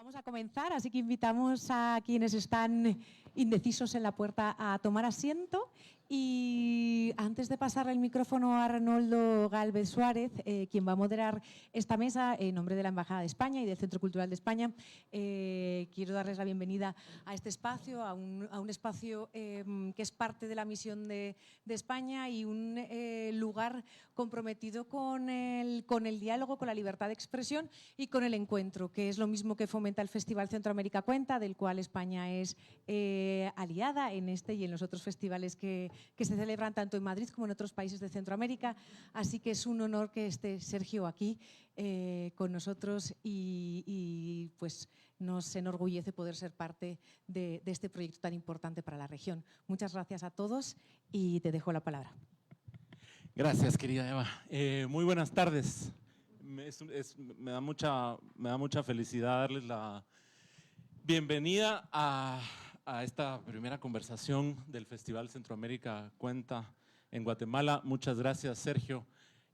Vamos a comenzar, así que invitamos a quienes están indecisos en la puerta a tomar asiento. Y antes de pasarle el micrófono a Arnoldo Gálvez Suárez, quien va a moderar esta mesa en nombre de la Embajada de España y del Centro Cultural de España, quiero darles la bienvenida a este espacio, a un espacio que es parte de la misión de España y un lugar comprometido con el diálogo, con la libertad de expresión y con el encuentro, que es lo mismo que fomenta el Festival Centroamérica Cuenta, del cual España es aliada en este y en los otros festivales que se celebran tanto en Madrid como en otros países de Centroamérica. Así que es un honor que esté Sergio aquí con nosotros y pues nos enorgullece poder ser parte de este proyecto tan importante para la región. Muchas gracias a todos y te dejo la palabra. Gracias, querida Eva. Muy buenas tardes. Me da mucha felicidad darles la bienvenida a esta primera conversación del Festival Centroamérica Cuenta en Guatemala. Muchas gracias, Sergio,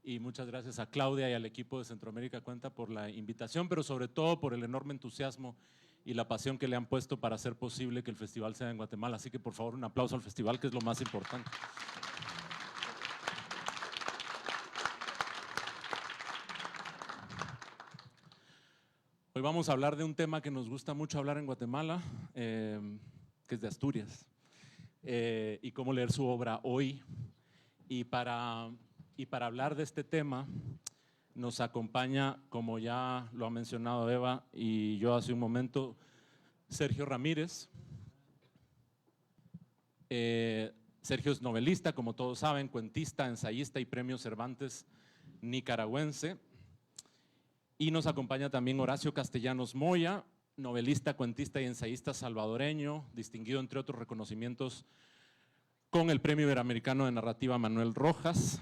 y muchas gracias a Claudia y al equipo de Centroamérica Cuenta por la invitación, pero sobre todo por el enorme entusiasmo y la pasión que le han puesto para hacer posible que el festival sea en Guatemala. Así que, por favor, un aplauso al festival, que es lo más importante. Hoy vamos a hablar de un tema que nos gusta mucho hablar en Guatemala, que es de Asturias, y cómo leer su obra hoy. Y para hablar de este tema nos acompaña, como ya lo ha mencionado Eva y yo hace un momento, Sergio Ramírez. Sergio es novelista, como todos saben, cuentista, ensayista y premio Cervantes nicaragüense. Y nos acompaña también Horacio Castellanos Moya, novelista, cuentista y ensayista salvadoreño, distinguido entre otros reconocimientos con el Premio Iberoamericano de Narrativa Manuel Rojas.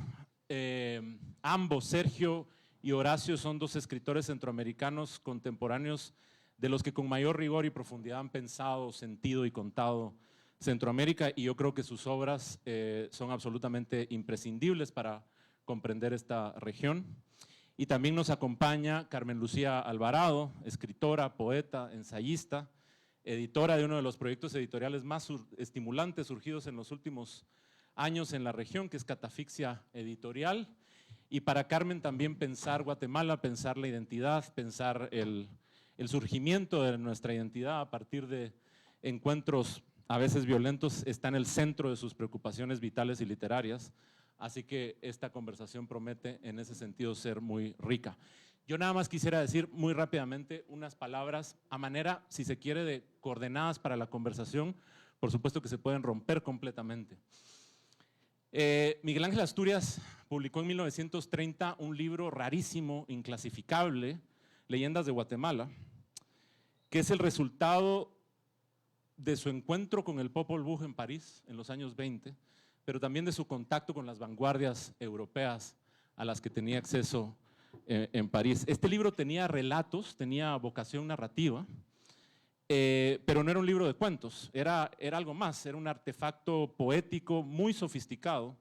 Ambos, Sergio y Horacio, son dos escritores centroamericanos contemporáneos de los que con mayor rigor y profundidad han pensado, sentido y contado Centroamérica, y yo creo que sus obras son absolutamente imprescindibles para comprender esta región. Y también nos acompaña Carmen Lucía Alvarado, escritora, poeta, ensayista, editora de uno de los proyectos editoriales más estimulantes surgidos en los últimos años en la región, que es Catafixia Editorial. Y para Carmen también pensar Guatemala, pensar la identidad, pensar el surgimiento de nuestra identidad a partir de encuentros a veces violentos está en el centro de sus preocupaciones vitales y literarias. Así que esta conversación promete en ese sentido ser muy rica. Yo nada más quisiera decir muy rápidamente unas palabras a manera, si se quiere, de coordenadas para la conversación. Por supuesto que se pueden romper completamente. Miguel Ángel Asturias publicó en 1930 un libro rarísimo, inclasificable, Leyendas de Guatemala, que es el resultado de su encuentro con el Popol Vuh en París en los años 20, pero también de su contacto con las vanguardias europeas a las que tenía acceso en París. Este libro tenía relatos, tenía vocación narrativa, pero no era un libro de cuentos, era algo más, era un artefacto poético muy sofisticado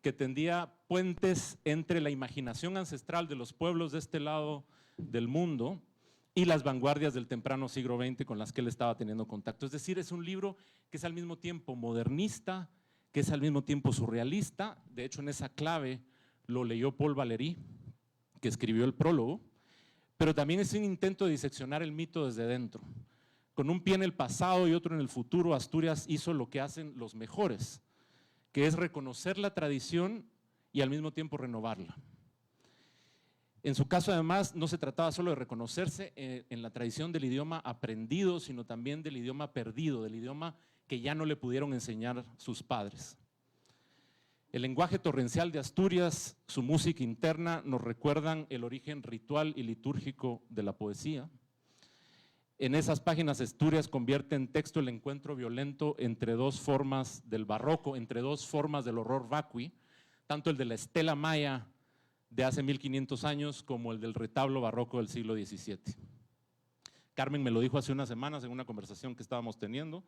que tendía puentes entre la imaginación ancestral de los pueblos de este lado del mundo y las vanguardias del temprano siglo XX con las que él estaba teniendo contacto. Es decir, es un libro que es al mismo tiempo modernista, que es al mismo tiempo surrealista. De hecho, en esa clave lo leyó Paul Valéry, que escribió el prólogo, pero también es un intento de diseccionar el mito desde dentro. Con un pie en el pasado y otro en el futuro, Asturias hizo lo que hacen los mejores, que es reconocer la tradición y al mismo tiempo renovarla. En su caso, además, no se trataba solo de reconocerse en la tradición del idioma aprendido, sino también del idioma perdido, del idioma que ya no le pudieron enseñar sus padres. El lenguaje torrencial de Asturias, su música interna, nos recuerdan el origen ritual y litúrgico de la poesía. En esas páginas Asturias convierte en texto el encuentro violento entre dos formas del barroco, entre dos formas del horror vacui, tanto el de la estela maya de hace 1500 años como el del retablo barroco del siglo XVII. Carmen me lo dijo hace unas semanas en una conversación que estábamos teniendo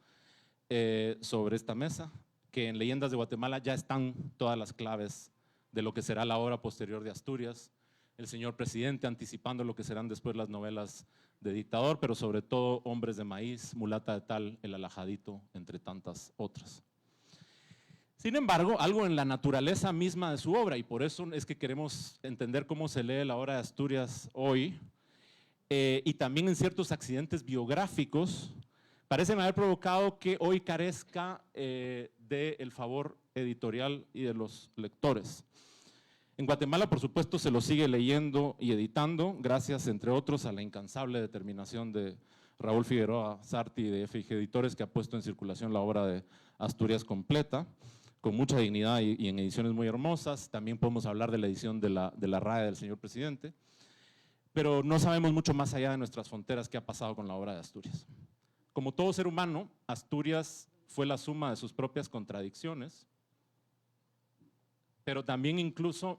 sobre esta mesa, que en Leyendas de Guatemala ya están todas las claves de lo que será la obra posterior de Asturias, El señor presidente, anticipando lo que serán después las novelas de dictador, pero sobre todo Hombres de Maíz, Mulata de Tal, El Alajadito, entre tantas otras. Sin embargo, algo en la naturaleza misma de su obra, y por eso es que queremos entender cómo se lee la obra de Asturias hoy, y también en ciertos accidentes biográficos, parecen haber provocado que hoy carezca del favor editorial y de los lectores. En Guatemala, por supuesto, se lo sigue leyendo y editando, gracias, entre otros, a la incansable determinación de Raúl Figueroa Sarti de FIG Editores, que ha puesto en circulación la obra de Asturias completa, con mucha dignidad y en ediciones muy hermosas. También podemos hablar de la edición de la RAE del señor presidente, pero no sabemos mucho más allá de nuestras fronteras qué ha pasado con la obra de Asturias. Como todo ser humano, Asturias fue la suma de sus propias contradicciones, pero también incluso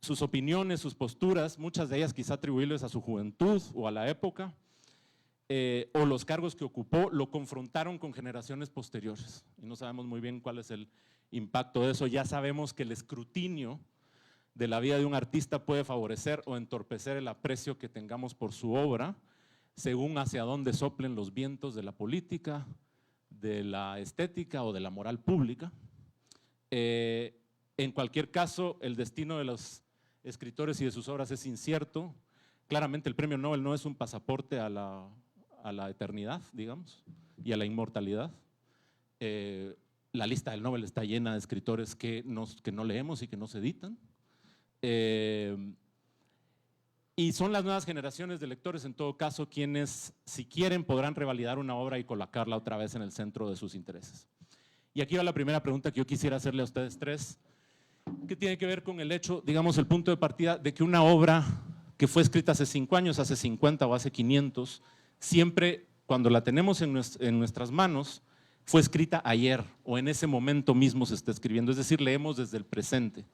sus opiniones, sus posturas, muchas de ellas quizá atribuibles a su juventud o a la época, o los cargos que ocupó, lo confrontaron con generaciones posteriores. Y no sabemos muy bien cuál es el impacto de eso. Ya sabemos que el escrutinio de la vida de un artista puede favorecer o entorpecer el aprecio que tengamos por su obra, según hacia dónde soplen los vientos de la política, de la estética o de la moral pública. En cualquier caso, el destino de los escritores y de sus obras es incierto. Claramente el premio Nobel no es un pasaporte a la eternidad, digamos, y a la inmortalidad. La lista del Nobel está llena de escritores que no leemos y que no se editan. Y son las nuevas generaciones de lectores, en todo caso, quienes, si quieren, podrán revalidar una obra y colocarla otra vez en el centro de sus intereses. Y aquí va la primera pregunta que yo quisiera hacerle a ustedes tres, que tiene que ver con el hecho, digamos, el punto de partida de que una obra que fue escrita hace 5 años, hace 50 o hace 500, siempre cuando la tenemos en nuestras manos, fue escrita ayer o en ese momento mismo se está escribiendo, es decir, leemos desde el presente.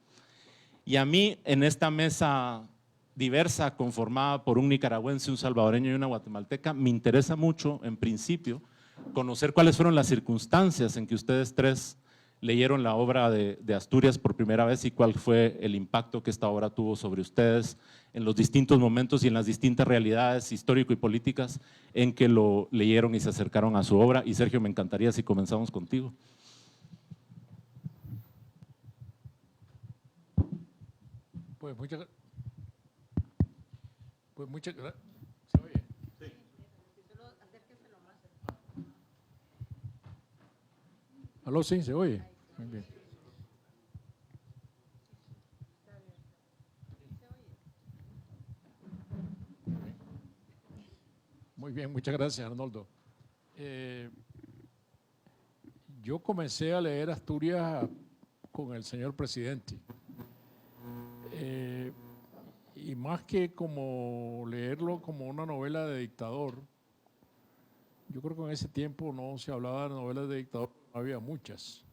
Y a mí, en esta mesa diversa, conformada por un nicaragüense, un salvadoreño y una guatemalteca, me interesa mucho, en principio, conocer cuáles fueron las circunstancias en que ustedes tres leyeron la obra de Asturias por primera vez y cuál fue el impacto que esta obra tuvo sobre ustedes en los distintos momentos y en las distintas realidades histórico y políticas en que lo leyeron y se acercaron a su obra. Y Sergio, me encantaría si comenzamos contigo. Pues muchas gracias. ¿Se oye? Sí. ¿Aló? Sí, se oye. Muy bien. Muy bien, muchas gracias, Arnoldo. Yo comencé a leer Asturias con el señor presidente. Y más que como leerlo como una novela de dictador, yo creo que en ese tiempo no se hablaba de novelas de dictador, no había muchas.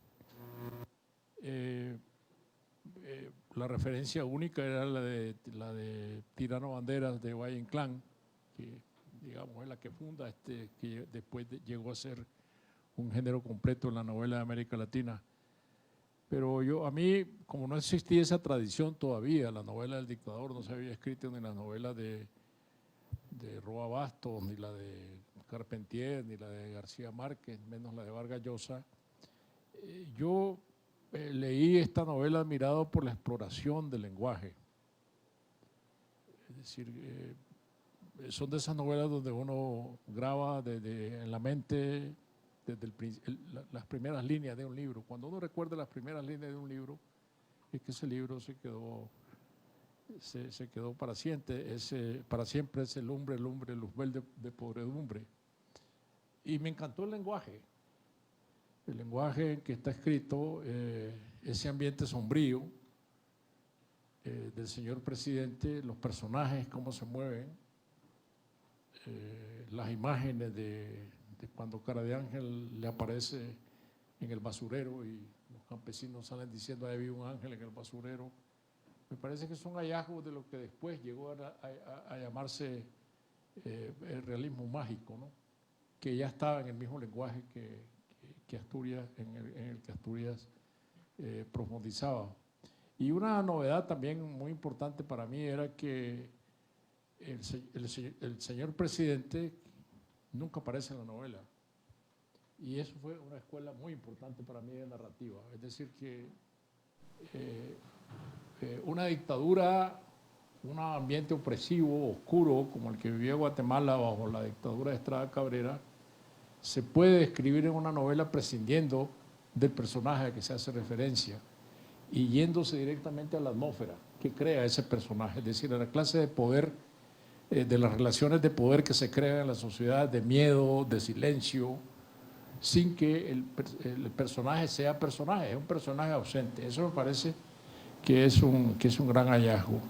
La referencia única era la de Tirano Banderas de Valle Inclán, que digamos es la que funda que después llegó a ser un género completo en la novela de América Latina. Pero a mí, como no existía esa tradición todavía, la novela del dictador no se había escrito ni la novela de Roa Bastos, ni la de Carpentier, ni la de García Márquez, menos la de Vargas Llosa. Yo leí esta novela admirado por la exploración del lenguaje. Es decir, son de esas novelas donde uno graba en la mente desde las primeras líneas de un libro. Cuando uno recuerda las primeras líneas de un libro, es que ese libro se quedó para siempre, ese lumbre, luzbel de podredumbre. Y me encantó el lenguaje en que está escrito, ese ambiente sombrío del señor presidente, los personajes, cómo se mueven, las imágenes de cuando Cara de Ángel le aparece en el basurero y los campesinos salen diciendo ahí había un ángel en el basurero. Me parece que son hallazgos de lo que después llegó a llamarse el realismo mágico, ¿no? Que ya estaba en el mismo lenguaje que Asturias, en el que Asturias profundizaba. Y una novedad también muy importante para mí era que el señor presidente nunca aparece en la novela. Y eso fue una escuela muy importante para mí de narrativa. Es decir, que una dictadura, un ambiente opresivo, oscuro, como el que vivía Guatemala bajo la dictadura de Estrada Cabrera, se puede describir en una novela prescindiendo del personaje a que se hace referencia y yéndose directamente a la atmósfera que crea ese personaje, es decir, a la clase de poder, de las relaciones de poder que se crean en la sociedad, de miedo, de silencio, sin que el personaje sea personaje, es un personaje ausente. Eso me parece que es un gran hallazgo.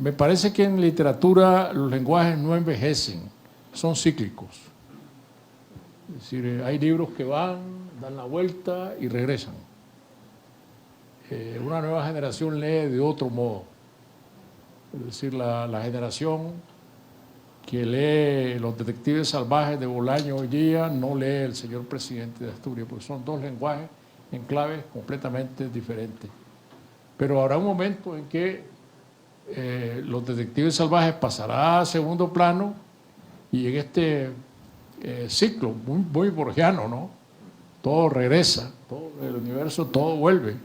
Me parece que en literatura los lenguajes no envejecen, son cíclicos. Es decir, hay libros que van, dan la vuelta y regresan. Una nueva generación lee de otro modo. Es decir, la generación que lee Los Detectives Salvajes de Bolaño hoy día no lee El Señor Presidente de Asturias, porque son dos lenguajes en claves completamente diferentes. Pero habrá un momento en que Los Detectives Salvajes pasará a segundo plano y en este ciclo muy borgiano, ¿no? Todo regresa, todo el universo, todo vuelve,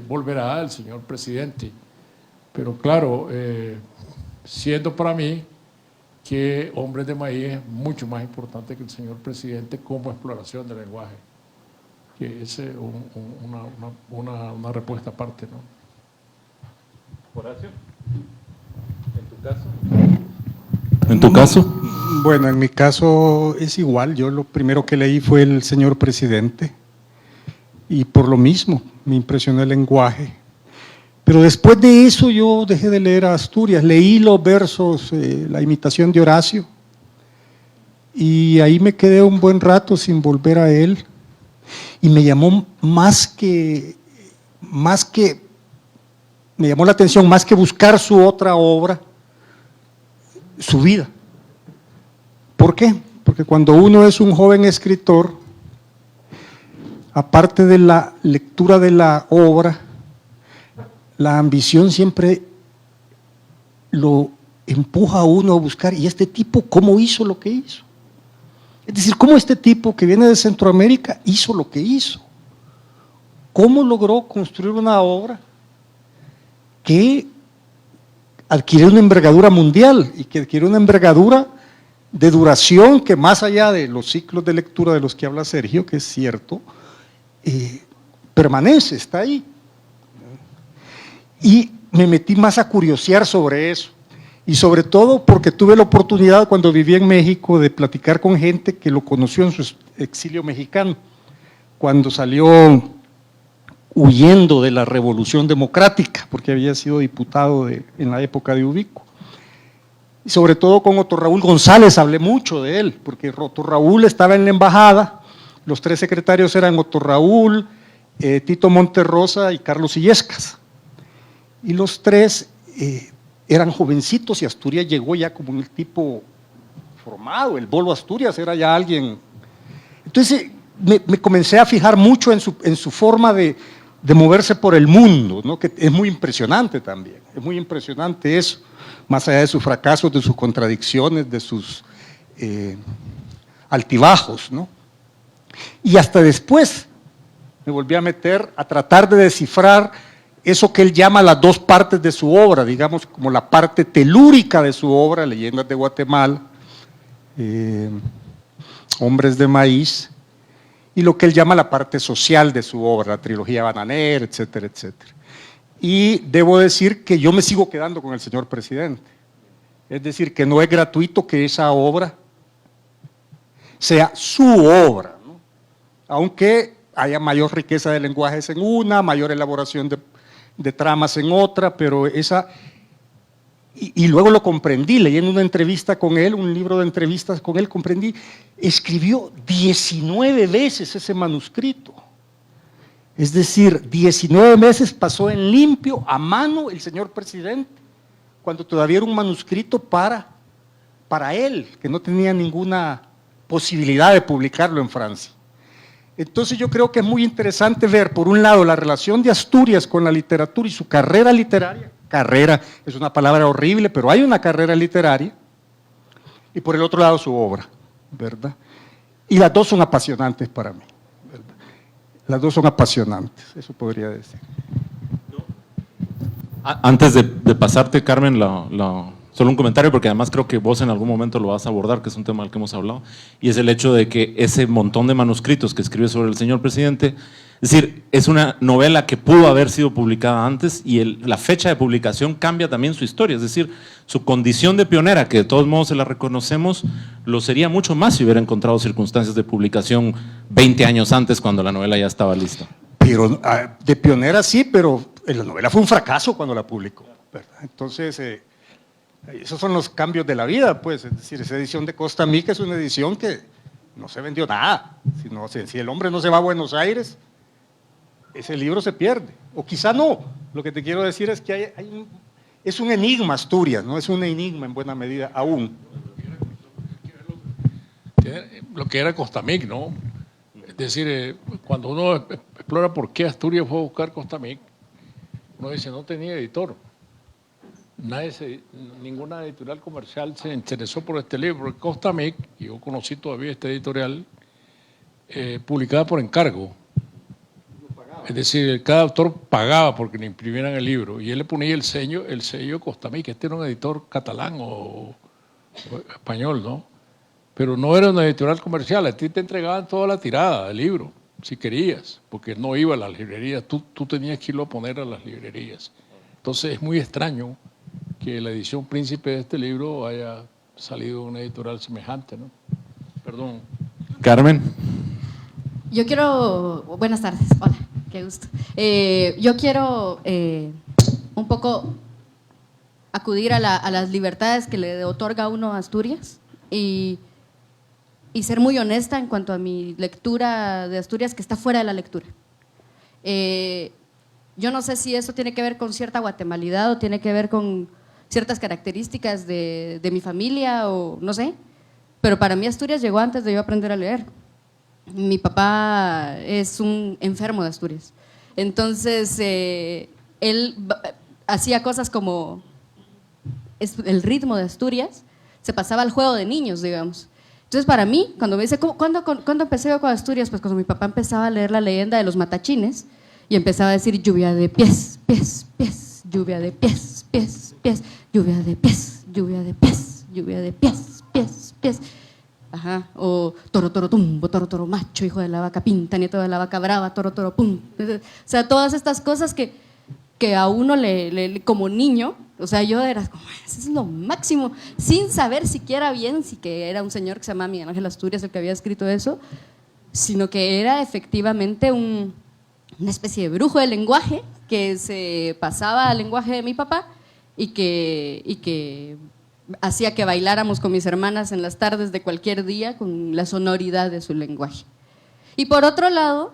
volverá el señor presidente. Pero claro, siendo para mí que Hombres de Maíz es mucho más importante que el señor presidente como exploración del lenguaje, que es una respuesta aparte, ¿no? Horacio, ¿en tu caso? Bueno, en mi caso es igual. Yo lo primero que leí fue El Señor Presidente y por lo mismo me impresionó el lenguaje. Pero después de eso yo dejé de leer a Asturias, leí los versos, la imitación de Horacio, y ahí me quedé un buen rato sin volver a él, y me llamó me llamó la atención más que buscar su otra obra, su vida. ¿Por qué? Porque cuando uno es un joven escritor, aparte de la lectura de la obra, la ambición siempre lo empuja a uno a buscar, ¿y este tipo cómo hizo lo que hizo? Es decir, ¿cómo este tipo que viene de Centroamérica hizo lo que hizo? ¿Cómo logró construir una obra que adquirió una envergadura mundial y que adquirió una envergadura de duración que más allá de los ciclos de lectura de los que habla Sergio, que es cierto, permanece, está ahí? Y me metí más a curiosear sobre eso, y sobre todo porque tuve la oportunidad cuando viví en México de platicar con gente que lo conoció en su exilio mexicano, cuando salió huyendo de la Revolución Democrática, porque había sido diputado en la época de Ubico. Y sobre todo con Otto Raúl González hablé mucho de él, porque Otto Raúl estaba en la embajada, los tres secretarios eran Otto Raúl, Tito Monterrosa y Carlos Illescas. Y los tres eran jovencitos y Asturias llegó ya como un tipo formado, el Bolo Asturias era ya alguien. Entonces me comencé a fijar mucho en su forma de moverse por el mundo, ¿no? Que es muy impresionante también, es muy impresionante eso, más allá de sus fracasos, de sus contradicciones, de sus altibajos, ¿no? Y hasta después me volví a meter a tratar de descifrar eso que él llama las dos partes de su obra, digamos como la parte telúrica de su obra, Leyendas de Guatemala, Hombres de Maíz, y lo que él llama la parte social de su obra, la trilogía Bananera, etcétera, etcétera. Y debo decir que yo me sigo quedando con El Señor Presidente. Es decir, que no es gratuito que esa obra sea su obra, ¿no? Aunque haya mayor riqueza de lenguajes en una, mayor elaboración de tramas en otra, pero esa… Y luego lo comprendí, leyendo una entrevista con él, un libro de entrevistas con él, comprendí, escribió 19 veces ese manuscrito. Es decir, 19 veces pasó en limpio, a mano, el señor presidente, cuando todavía era un manuscrito para él, que no tenía ninguna posibilidad de publicarlo en Francia. Entonces yo creo que es muy interesante ver, por un lado, la relación de Asturias con la literatura y su carrera literaria. Carrera es una palabra horrible, pero hay una carrera literaria. Y por el otro lado, su obra, ¿verdad? Y las dos son apasionantes para mí, ¿verdad? Las dos son apasionantes, eso podría decir. Antes de pasarte, Carmen, solo un comentario, porque además creo que vos en algún momento lo vas a abordar, que es un tema del que hemos hablado, y es el hecho de que ese montón de manuscritos que escribe sobre el señor presidente, es decir, es una novela que pudo haber sido publicada antes y la fecha de publicación cambia también su historia, es decir, su condición de pionera, que de todos modos se la reconocemos, lo sería mucho más si hubiera encontrado circunstancias de publicación 20 años antes, cuando la novela ya estaba lista. Pero de pionera sí, pero la novela fue un fracaso cuando la publicó, ¿verdad? Entonces, esos son los cambios de la vida, pues, es decir, esa edición de Costa Mica es una edición que no se vendió nada, si el hombre no se va a Buenos Aires, ese libro se pierde, o quizá no. Lo que te quiero decir es que es un enigma Asturias, ¿no? Es un enigma en buena medida aún. Lo que era Costamic, ¿no? Es decir, cuando uno explora por qué Asturias fue a buscar Costamic, uno dice, no tenía editor. Ninguna editorial comercial se interesó por este libro, porque Costamic, y yo conocí todavía esta editorial, publicada por encargo. Es decir, cada autor pagaba porque le imprimieran el libro y él le ponía el sello Costamic. Este era un editor catalán o español, ¿no? Pero no era una editorial comercial. A ti te entregaban toda la tirada del libro, si querías, porque no iba a las librerías. Tú tenías que irlo a poner a las librerías. Entonces es muy extraño que la edición príncipe de este libro haya salido una editorial semejante, ¿no? Perdón. Carmen. Yo quiero, buenas tardes, hola, qué gusto. Yo quiero un poco acudir a las libertades que le otorga a uno a Asturias y ser muy honesta en cuanto a mi lectura de Asturias, que está fuera de la lectura. Yo no sé si eso tiene que ver con cierta guatemalidad o tiene que ver con ciertas características de mi familia o no sé, pero para mí Asturias llegó antes de yo aprender a leer. Mi papá es un enfermo de Asturias, entonces él hacía cosas como el ritmo de Asturias, se pasaba al juego de niños, digamos. Entonces para mí, cuando me dice, ¿cuándo empecé yo con Asturias? Pues cuando mi papá empezaba a leer la leyenda de los matachines y empezaba a decir lluvia de pies, pies, pies, lluvia de pies, pies, pies, lluvia de pies, lluvia de pies, lluvia de pies, pies, pies. Ajá, o toro, toro, tumbo, toro, toro, macho, hijo de la vaca pinta, nieto de la vaca brava, toro, toro, pum. O sea, todas estas cosas que a uno como niño, o sea, yo era como, eso es lo máximo, sin saber siquiera bien si que era un señor que se llamaba Miguel Ángel Asturias el que había escrito eso, sino que era efectivamente una especie de brujo del lenguaje que se pasaba al lenguaje de mi papá y que hacía que bailáramos con mis hermanas en las tardes de cualquier día con la sonoridad de su lenguaje. Y por otro lado,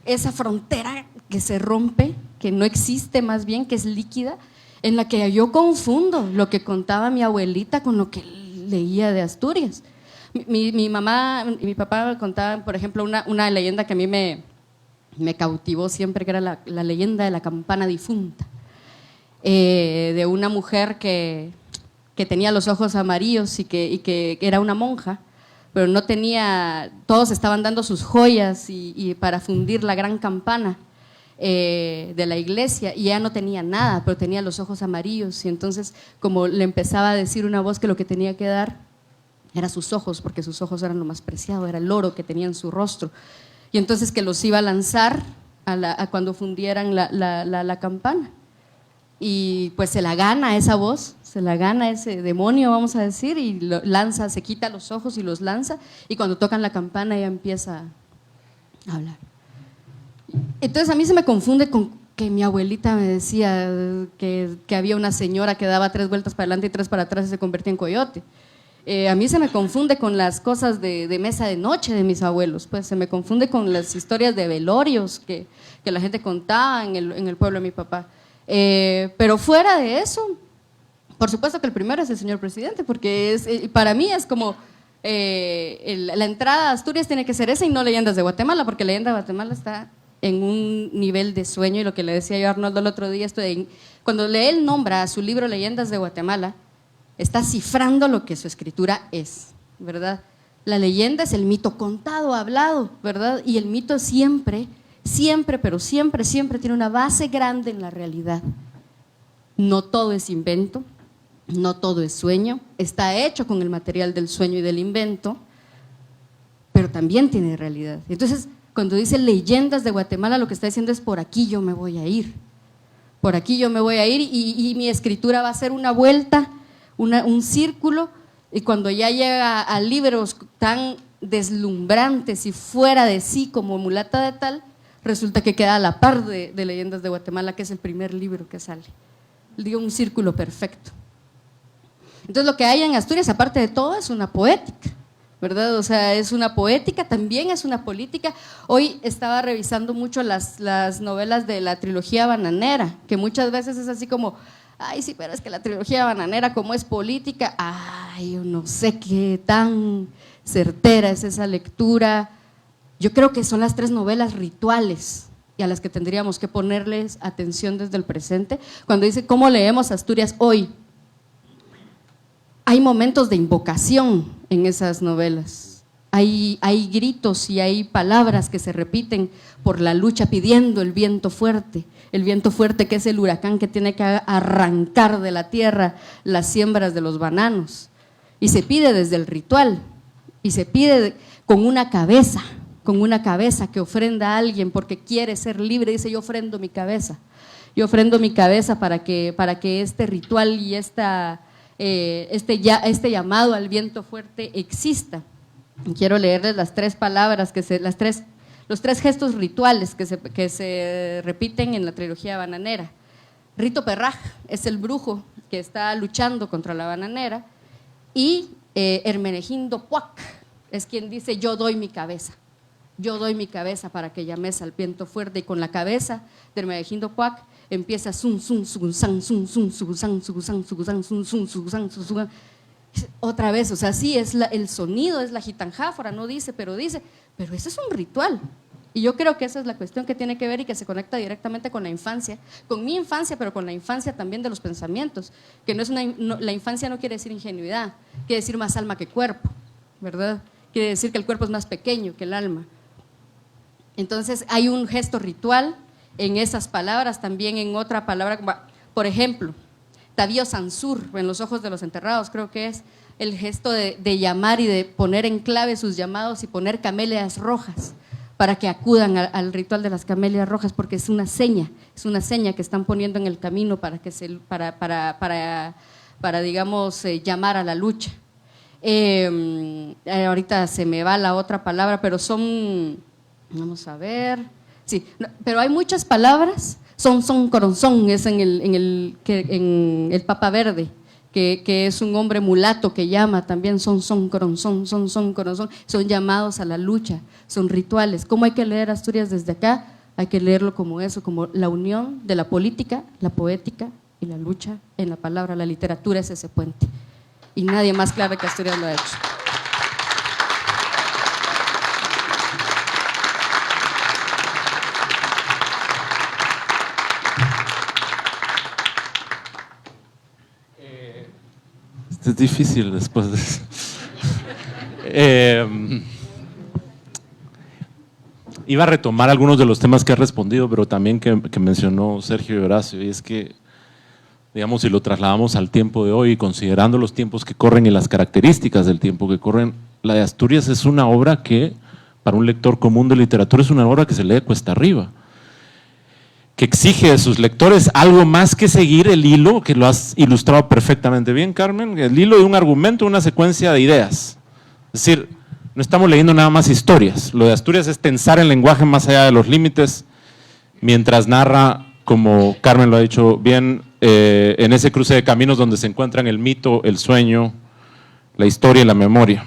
esa frontera que se rompe, que no existe más bien, que es líquida, en la que yo confundo lo que contaba mi abuelita con lo que leía de Asturias. Mi mamá y mi papá contaban, por ejemplo, una leyenda que a mí me cautivó siempre, que era la leyenda de la campana difunta, de una mujer que tenía los ojos amarillos y que era una monja, pero no tenía, todos estaban dando sus joyas y para fundir la gran campana de la iglesia, y ella no tenía nada, pero tenía los ojos amarillos, y entonces como le empezaba a decir una voz que lo que tenía que dar era sus ojos, porque sus ojos eran lo más preciado, era el oro que tenía en su rostro, y entonces que los iba a lanzar a cuando fundieran la campana. Y pues se la gana esa voz, se la gana ese demonio, vamos a decir, y lo lanza, se quita los ojos y los lanza, y cuando tocan la campana ella empieza a hablar. Entonces a mí se me confunde con que mi abuelita me decía que había una señora que daba 3 vueltas para adelante y 3 para atrás y se convertía en coyote. A mí se me confunde con las cosas de mesa de noche de mis abuelos, pues se me confunde con las historias de velorios que la gente contaba en el pueblo de mi papá. Pero fuera de eso, por supuesto que el primero es el señor presidente, porque para mí es como la entrada a Asturias tiene que ser esa y no Leyendas de Guatemala, porque Leyendas de Guatemala está en un nivel de sueño, y lo que le decía yo a Arnoldo el otro día, cuando él nombra a su libro Leyendas de Guatemala, está cifrando lo que su escritura es, ¿verdad? La leyenda es el mito contado, hablado, ¿verdad? Y el mito siempre, pero siempre tiene una base grande en la realidad. No todo es invento, no todo es sueño, está hecho con el material del sueño y del invento, pero también tiene realidad. Entonces, cuando dice Leyendas de Guatemala, lo que está diciendo es: por aquí yo me voy a ir, por aquí yo me voy a ir, y mi escritura va a ser una vuelta, un círculo, y cuando ya llega a libros tan deslumbrantes y fuera de sí como Mulata de Tal, resulta que queda a la par de Leyendas de Guatemala, que es el primer libro que sale. Digo, un círculo perfecto. Entonces, lo que hay en Asturias, aparte de todo, es una poética, ¿verdad? O sea, es una poética, también es una política. Hoy estaba revisando mucho las novelas de la trilogía bananera, que muchas veces es así como: ay, sí, pero es que la trilogía bananera, como es política, ay, yo no sé qué tan certera es esa lectura. Yo creo que son las 3 novelas rituales y a las que tendríamos que ponerles atención desde el presente. Cuando dice cómo leemos Asturias hoy, hay momentos de invocación en esas novelas. Hay gritos y hay palabras que se repiten por la lucha pidiendo el viento fuerte que es el huracán que tiene que arrancar de la tierra las siembras de los bananos. Y se pide desde el ritual, y se pide con una cabeza que ofrenda a alguien porque quiere ser libre. Dice: yo ofrendo mi cabeza para que este ritual y este llamado al viento fuerte exista. Quiero leerles las 3 palabras, los 3 gestos rituales que se repiten en la trilogía bananera. Rito Perraj es el brujo que está luchando contra la bananera, y Hermenegindo Puac es quien dice: yo doy mi cabeza para que llames al viento fuerte. Y con la cabeza de Hermenegindo Puac empieza sun sun sugusan sun sun sugusan sugusan sugusan sun sun sugusan sugusan. Otra vez, o sea, sí, el sonido es la gitanjáfora, no dice, pero ese es un ritual. Y yo creo que esa es la cuestión que tiene que ver y que se conecta directamente con la infancia, con mi infancia, pero con la infancia también de los pensamientos, que la infancia no quiere decir ingenuidad, quiere decir más alma que cuerpo, ¿verdad? Quiere decir que el cuerpo es más pequeño que el alma. Entonces hay un gesto ritual en esas palabras, también en otra palabra, por ejemplo, Tavío Sansur, en Los ojos de los enterrados, creo que es el gesto de llamar y de poner en clave sus llamados y poner camelias rojas para que acudan al ritual de las camelias rojas, porque es una seña que están poniendo en el camino para digamos, llamar a la lucha. Ahorita se me va la otra palabra, pero vamos a ver, sí, pero hay muchas palabras. Son coronzón es en el Papa Verde, que es un hombre mulato que llama también son coronzón, son llamados a la lucha, son rituales. ¿Cómo hay que leer Asturias desde acá? Hay que leerlo como eso, como la unión de la política, la poética y la lucha en la palabra. La literatura es ese puente, y nadie más claro que Asturias lo ha hecho. Es difícil después de eso. Iba a retomar algunos de los temas que ha respondido, pero también que mencionó Sergio y Horacio, y es que, digamos, si lo trasladamos al tiempo de hoy, considerando los tiempos que corren y las características del tiempo que corren, la de Asturias es una obra que, para un lector común de literatura, es una obra que se lee cuesta arriba, que exige de sus lectores algo más que seguir el hilo, que lo has ilustrado perfectamente bien, Carmen, el hilo de un argumento, una secuencia de ideas. Es decir, no estamos leyendo nada más historias. Lo de Asturias es tensar el lenguaje más allá de los límites, mientras narra, como Carmen lo ha dicho bien, en ese cruce de caminos donde se encuentran el mito, el sueño, la historia y la memoria.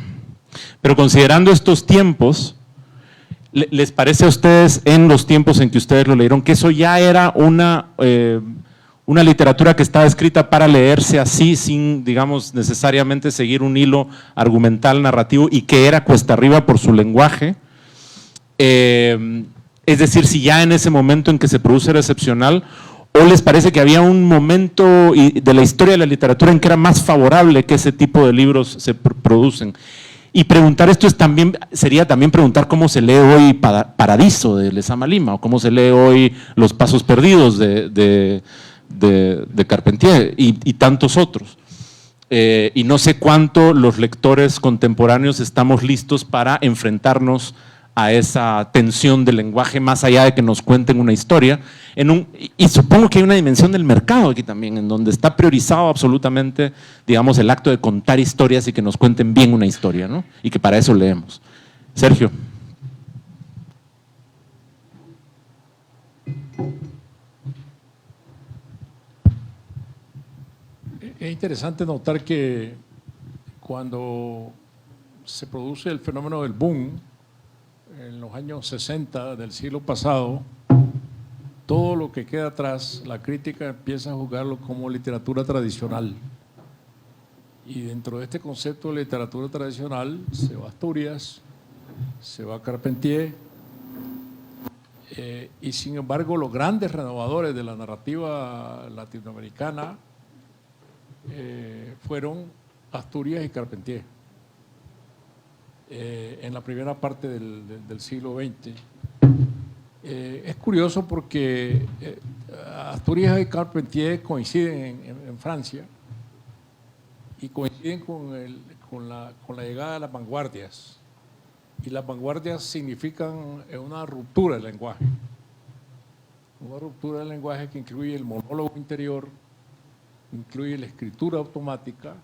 Pero considerando estos tiempos, ¿les parece a ustedes, en los tiempos en que ustedes lo leyeron, que eso ya era una literatura que estaba escrita para leerse así, sin, digamos, necesariamente seguir un hilo argumental, narrativo, y que era cuesta arriba por su lenguaje. Es decir, si ya en ese momento en que se produce era excepcional, o les parece que había un momento de la historia de la literatura en que era más favorable que ese tipo de libros se producen. Y preguntar esto sería también preguntar cómo se lee hoy Paradiso de Lezama Lima, o cómo se lee hoy Los Pasos Perdidos de Carpentier y tantos otros. Y no sé cuánto los lectores contemporáneos estamos listos para enfrentarnos a esa tensión del lenguaje, más allá de que nos cuenten una historia. Y supongo que hay una dimensión del mercado aquí también, en donde está priorizado absolutamente, digamos, el acto de contar historias y que nos cuenten bien una historia, ¿no? Y que para eso leemos. Sergio. Es interesante notar que cuando se produce el fenómeno del boom, en los años 60 del siglo pasado, todo lo que queda atrás, la crítica empieza a juzgarlo como literatura tradicional. Y dentro de este concepto de literatura tradicional se va a Asturias, se va a Carpentier, y sin embargo los grandes renovadores de la narrativa latinoamericana fueron Asturias y Carpentier. En la primera parte del siglo XX. Es curioso porque Asturias y Carpentier coinciden en Francia y coinciden con la llegada de las vanguardias. Y las vanguardias significan una ruptura del lenguaje. Una ruptura del lenguaje que incluye el monólogo interior, incluye la escritura automática.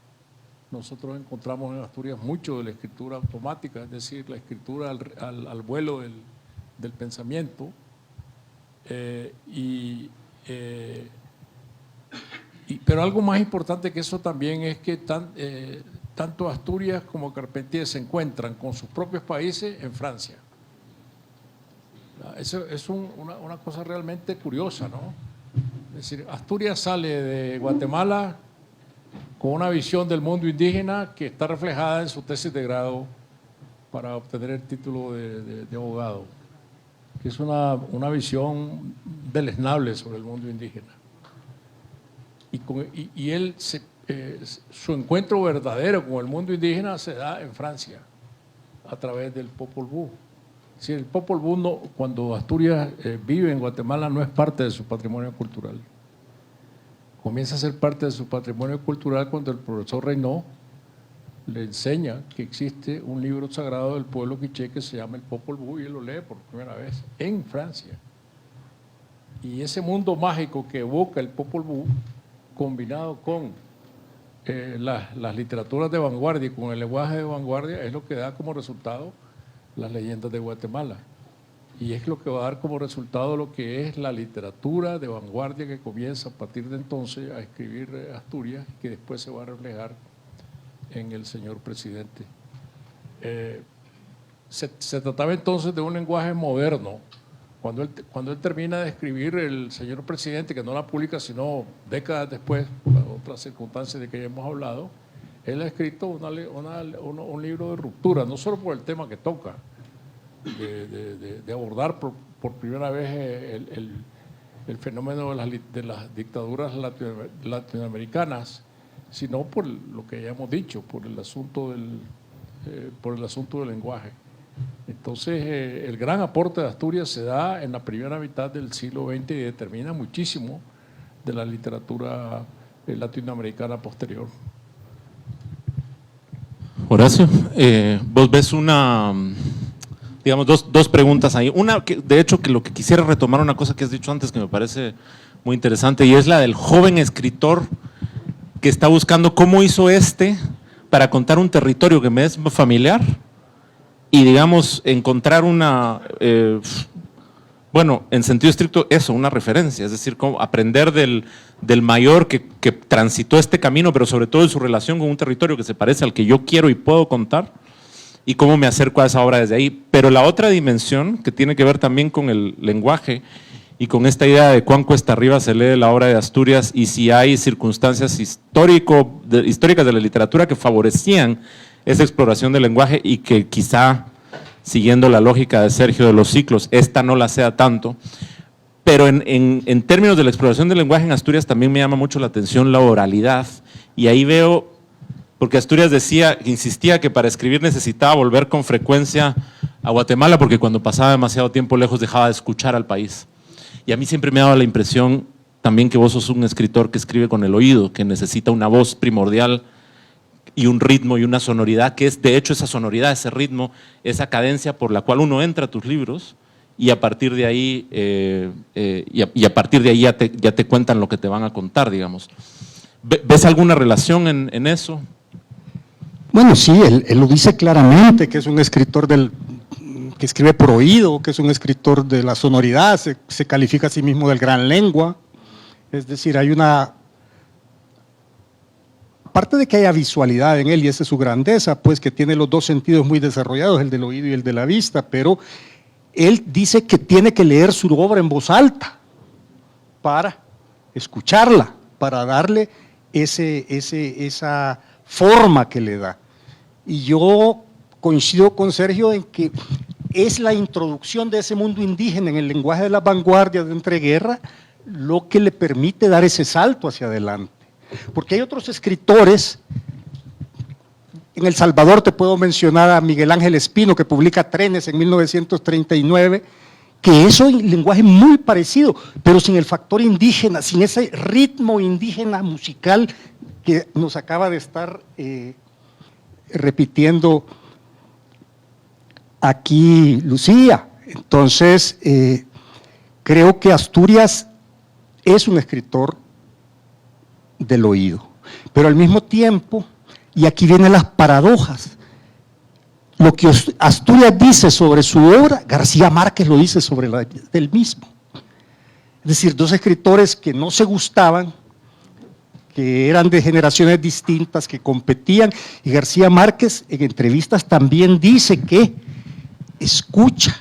Nosotros encontramos en Asturias mucho de la escritura automática, es decir, la escritura al vuelo del pensamiento. Pero algo más importante que eso también es que tanto Asturias como Carpentier se encuentran con sus propios países en Francia. Eso es una cosa realmente curiosa, ¿no? Es decir, Asturias sale de Guatemala con una visión del mundo indígena que está reflejada en su tesis de grado para obtener el título de abogado, que es una visión deleznable sobre el mundo indígena. Y él, su encuentro verdadero con el mundo indígena se da en Francia, a través del Popol Vuh. Es decir, el Popol Vuh, cuando Asturias vive en Guatemala, no es parte de su patrimonio cultural. Comienza a ser parte de su patrimonio cultural cuando el profesor Reynaud le enseña que existe un libro sagrado del pueblo quiché que se llama el Popol Vuh, y él lo lee por primera vez en Francia. Y ese mundo mágico que evoca el Popol Vuh, combinado con las literaturas de vanguardia y con el lenguaje de vanguardia, es lo que da como resultado las leyendas de Guatemala. Y es lo que va a dar como resultado lo que es la literatura de vanguardia que comienza a partir de entonces a escribir Asturias, que después se va a reflejar en el señor presidente. Se trataba entonces de un lenguaje moderno. Cuando él termina de escribir el señor presidente, que no la publica sino décadas después, por otras circunstancias de que ya hemos hablado, él ha escrito un libro de ruptura, no solo por el tema que toca, de abordar por primera vez el fenómeno de las dictaduras latinoamericanas, sino por lo que ya hemos dicho, por el asunto del lenguaje. Entonces, el gran aporte de Asturias se da en la primera mitad del siglo XX y determina muchísimo de la literatura latinoamericana posterior. Horacio, vos ves digamos, dos preguntas ahí. Una, que de hecho, que lo que quisiera retomar una cosa que has dicho antes que me parece muy interesante, y es la del joven escritor que está buscando cómo hizo para contar un territorio que me es familiar y, digamos, encontrar bueno, en sentido estricto eso, una referencia, es decir, cómo aprender del mayor que transitó este camino, pero sobre todo en su relación con un territorio que se parece al que yo quiero y puedo contar, y cómo me acerco a esa obra desde ahí. Pero la otra dimensión, que tiene que ver también con el lenguaje, y con esta idea de cuán cuesta arriba se lee la obra de Asturias y si hay circunstancias históricas de la literatura que favorecían esa exploración del lenguaje y que quizá, siguiendo la lógica de Sergio de los ciclos, esta no la sea tanto. Pero en términos de la exploración del lenguaje en Asturias también me llama mucho la atención la oralidad, y ahí veo, porque Asturias insistía que para escribir necesitaba volver con frecuencia a Guatemala, porque cuando pasaba demasiado tiempo lejos dejaba de escuchar al país. Y a mí siempre me ha dado la impresión también que vos sos un escritor que escribe con el oído, que necesita una voz primordial y un ritmo y una sonoridad, que es de hecho esa sonoridad, ese ritmo, esa cadencia por la cual uno entra a tus libros y a partir de ahí, ya te cuentan lo que te van a contar, digamos. ¿Ves alguna relación en eso? Bueno, sí, él lo dice claramente, que es un escritor que escribe por oído, que es un escritor de la sonoridad, se califica a sí mismo del gran lengua. Es decir, hay una… Aparte de que haya visualidad en él, y esa es su grandeza, pues que tiene los dos sentidos muy desarrollados, el del oído y el de la vista, pero él dice que tiene que leer su obra en voz alta para escucharla, para darle esa forma que le da. Y yo coincido con Sergio en que es la introducción de ese mundo indígena en el lenguaje de las vanguardias de entreguerra lo que le permite dar ese salto hacia adelante. Porque hay otros escritores, en El Salvador te puedo mencionar a Miguel Ángel Espino, que publica Trenes en 1939, que es un lenguaje muy parecido, pero sin el factor indígena, sin ese ritmo indígena musical que nos acaba de estar repitiendo aquí Lucía. Entonces, creo que Asturias es un escritor del oído, pero al mismo tiempo, y aquí vienen las paradojas, lo que Asturias dice sobre su obra, García Márquez lo dice sobre la del mismo. Es decir, dos escritores que no se gustaban, que eran de generaciones distintas, que competían, y García Márquez en entrevistas también dice que escucha,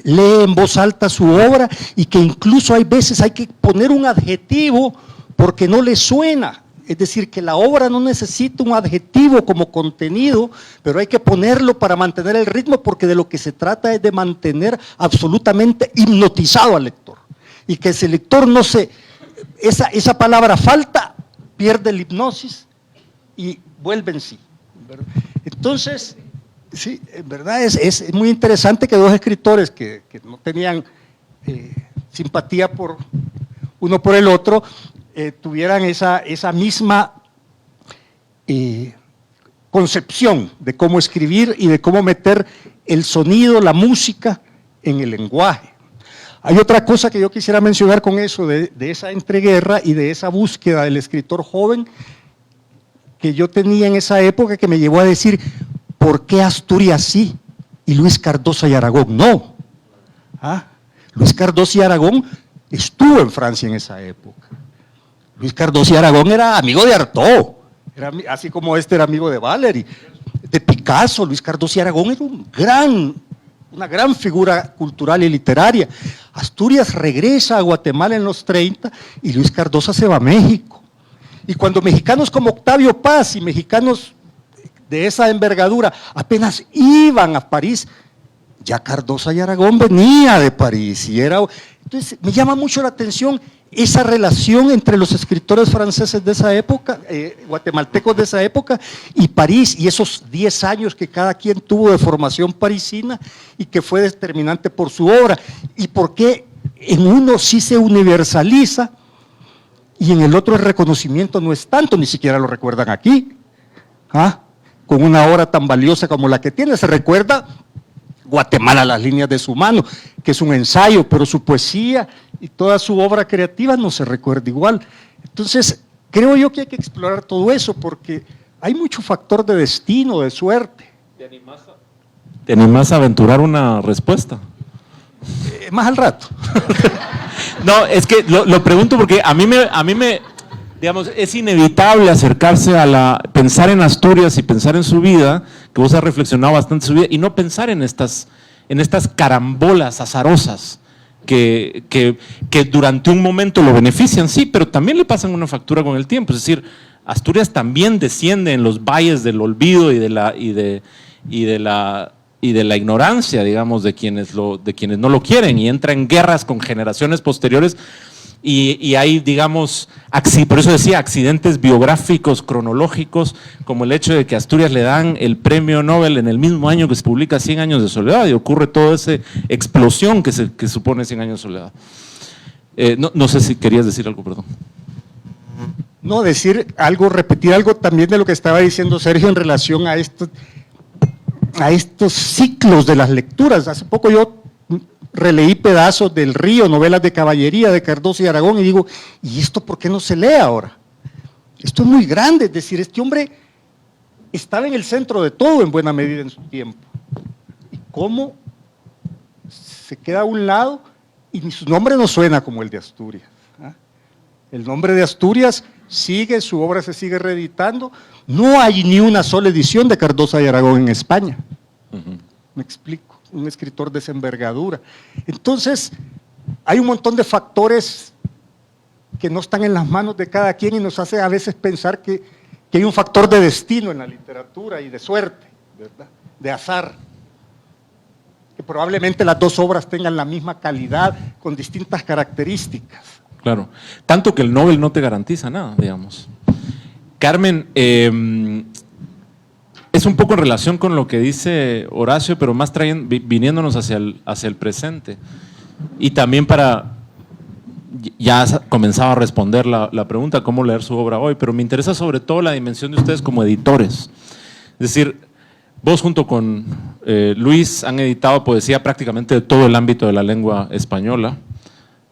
lee en voz alta su obra y que incluso hay veces hay que poner un adjetivo porque no le suena. Es decir, que la obra no necesita un adjetivo como contenido, pero hay que ponerlo para mantener el ritmo, porque de lo que se trata es de mantener absolutamente hipnotizado al lector. Y que si el lector no se… Esa palabra falta, pierde la hipnosis y vuelve en sí. Entonces, sí, en verdad es muy interesante que dos escritores que no tenían simpatía por uno por el otro, tuvieran esa misma concepción de cómo escribir y de cómo meter el sonido, la música en el lenguaje. Hay otra cosa que yo quisiera mencionar con eso, de esa entreguerra y de esa búsqueda del escritor joven que yo tenía en esa época, que me llevó a decir, ¿por qué Asturias sí y Luis Cardosa y Aragón no? Luis Cardosa y Aragón estuvo en Francia en esa época. Luis Cardosa y Aragón era amigo de Artaud, así como este era amigo de Valéry, de Picasso. Luis Cardosa y Aragón era una gran figura cultural y literaria. Asturias regresa a Guatemala en los 30 y Luis Cardosa se va a México. Y cuando mexicanos como Octavio Paz y mexicanos de esa envergadura apenas iban a París, ya Cardosa y Aragón venía de París. Entonces me llama mucho la atención esa relación entre los escritores franceses de esa época, guatemaltecos de esa época, y París, y esos 10 años que cada quien tuvo de formación parisina y que fue determinante por su obra, y por qué en uno sí se universaliza y en el otro el reconocimiento no es tanto, ni siquiera lo recuerdan aquí, con una obra tan valiosa como la que tiene. Se recuerda Guatemala, las líneas de su mano, que es un ensayo, pero su poesía y toda su obra creativa no se recuerda igual. Entonces, creo yo que hay que explorar todo eso, porque hay mucho factor de destino, de suerte. ¿Te animás a aventurar una respuesta? Más al rato. No, es que lo pregunto porque a mí me, digamos, es inevitable acercarse pensar en Asturias y pensar en su vida, que vos has reflexionado bastante en su vida, y no pensar en estas carambolas azarosas que durante un momento lo benefician, sí, pero también le pasan una factura con el tiempo. Es decir, Asturias también desciende en los valles del olvido y de la ignorancia, digamos, de quienes no lo quieren, y entra en guerras con generaciones posteriores. Y hay, digamos, por eso decía, accidentes biográficos, cronológicos, como el hecho de que a Asturias le dan el premio Nobel en el mismo año que se publica 100 años de soledad, y ocurre toda esa explosión que supone 100 años de soledad. No sé si querías decir algo, perdón. No, decir algo, repetir algo también de lo que estaba diciendo Sergio en relación a estos ciclos de las lecturas. Hace poco yo releí pedazos del Río, novelas de caballería de Cardoso y Aragón, y digo, ¿y esto por qué no se lee ahora? Esto es muy grande, es decir, este hombre estaba en el centro de todo en buena medida en su tiempo. ¿Y cómo se queda a un lado y su nombre no suena como el de Asturias? ¿Ah? El nombre de Asturias sigue, su obra se sigue reeditando, no hay ni una sola edición de Cardoso y Aragón en España. Me explico. Un escritor de esa envergadura. Entonces, hay un montón de factores que no están en las manos de cada quien y nos hace a veces pensar que hay un factor de destino en la literatura y de suerte, ¿verdad? De azar. Que probablemente las dos obras tengan la misma calidad, con distintas características. Claro, tanto que el Nobel no te garantiza nada, digamos. Carmen, es un poco en relación con lo que dice Horacio, pero más viniéndonos hacia el presente. Y también ya has comenzado a responder la pregunta, ¿cómo leer su obra hoy? Pero me interesa sobre todo la dimensión de ustedes como editores. Es decir, vos junto con Luis han editado poesía prácticamente de todo el ámbito de la lengua española,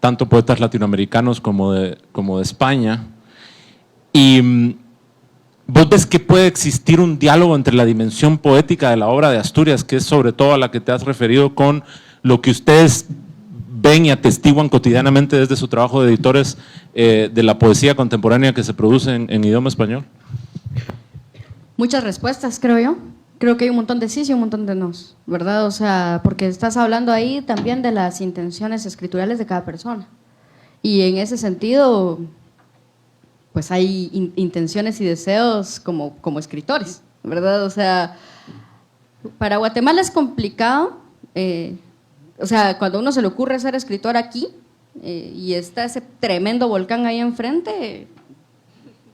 tanto poetas latinoamericanos como de España. Y ¿vos ves que puede existir un diálogo entre la dimensión poética de la obra de Asturias, que es sobre todo a la que te has referido, con lo que ustedes ven y atestiguan cotidianamente desde su trabajo de editores de la poesía contemporánea que se produce en idioma español? Muchas respuestas, creo yo. Creo que hay un montón de sí y un montón de no, ¿verdad? O sea, porque estás hablando ahí también de las intenciones escriturales de cada persona. Y en ese sentido, pues hay intenciones y deseos como escritores, ¿verdad? O sea, para Guatemala es complicado, o sea, cuando a uno se le ocurre ser escritor aquí y está ese tremendo volcán ahí enfrente,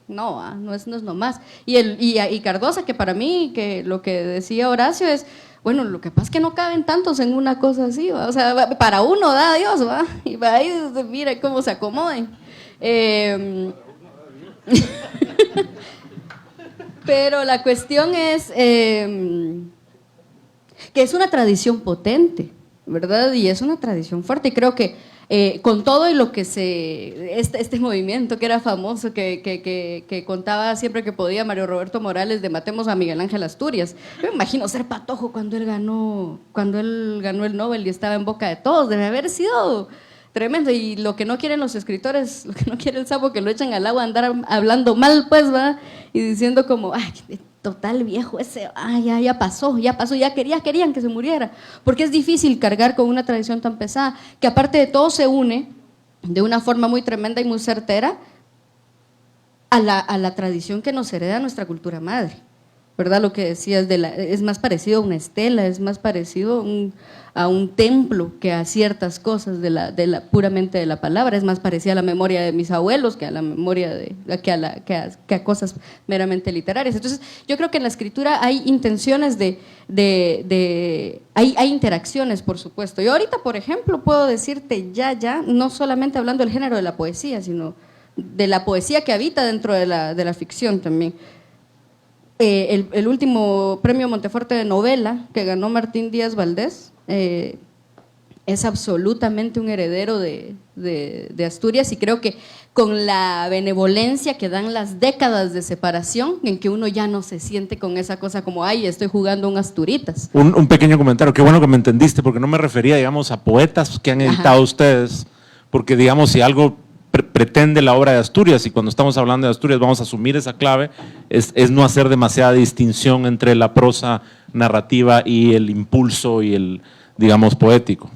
no es nomás. Y Cardosa, que para mí, que lo que decía Horacio es, bueno, lo que pasa es que no caben tantos en una cosa así, ¿va? O sea, para uno da Dios, ¿va? Y para ahí, mira cómo se acomoden. Pero la cuestión es que es una tradición potente, ¿verdad? Y es una tradición fuerte. Y creo que con todo y lo que este movimiento que era famoso, que contaba siempre que podía Mario Roberto Morales de Matemos a Miguel Ángel Asturias. Yo me imagino ser patojo cuando él ganó el Nobel y estaba en boca de todos. Debe haber sido tremendo. Y lo que no quieren los escritores, lo que no quiere el sapo, que lo echan al agua, andar hablando mal, pues, va, y diciendo como, ay, total viejo ese, ya pasó, ya querían que se muriera, porque es difícil cargar con una tradición tan pesada, que aparte de todo se une de una forma muy tremenda y muy certera a la tradición que nos hereda nuestra cultura madre, ¿verdad? Lo que decías, es más parecido a una estela, es más parecido a un templo que a ciertas cosas puramente de la palabra, es más parecida a la memoria de mis abuelos que a la memoria que a cosas meramente literarias. Entonces, yo creo que en la escritura hay intenciones hay interacciones, por supuesto. Yo ahorita, por ejemplo, puedo decirte ya, no solamente hablando del género de la poesía, sino de la poesía que habita dentro de la ficción también. El último premio Monteforte de novela que ganó Martín Díaz Valdés es absolutamente un heredero de Asturias, y creo que con la benevolencia que dan las décadas de separación, en que uno ya no se siente con esa cosa como, ay, estoy jugando un Asturitas. Un pequeño comentario, qué bueno que me entendiste, porque no me refería, digamos, a poetas que han editado ustedes, porque, digamos, si algo pretende la obra de Asturias, y cuando estamos hablando de Asturias vamos a asumir esa clave, es no hacer demasiada distinción entre la prosa narrativa y el impulso y el, digamos, poético.